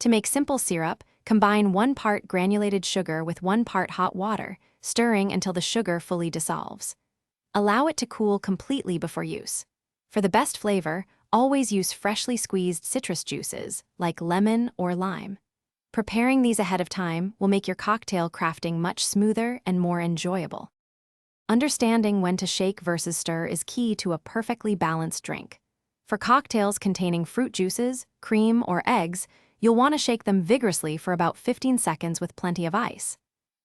To make simple syrup, combine 1 part granulated sugar with 1 part hot water, stirring until the sugar fully dissolves. Allow it to cool completely before use. For the best flavor, always use freshly squeezed citrus juices, like lemon or lime. Preparing these ahead of time will make your cocktail crafting much smoother and more enjoyable. Understanding when to shake versus stir is key to a perfectly balanced drink. For cocktails containing fruit juices, cream, or eggs, you'll want to shake them vigorously for about 15 seconds with plenty of ice.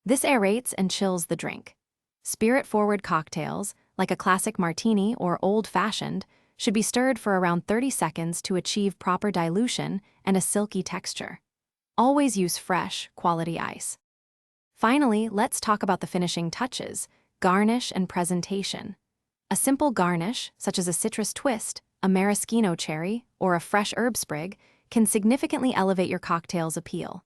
This aerates and chills the drink. Spirit-forward cocktails, like a classic martini or old-fashioned, should be stirred for around 30 seconds to achieve proper dilution and a silky texture. Always use fresh, quality ice. Finally, let's talk about the finishing touches, garnish and presentation. A simple garnish, such as a citrus twist, a maraschino cherry, or a fresh herb sprig, can significantly elevate your cocktail's appeal.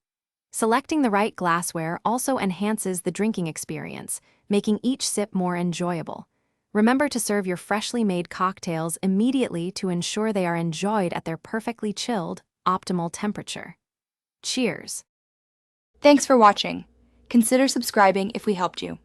Selecting the right glassware also enhances the drinking experience, making each sip more enjoyable. Remember to serve your freshly made cocktails immediately to ensure they are enjoyed at their perfectly chilled, optimal temperature. Cheers! Thanks for watching. Consider subscribing if we helped you.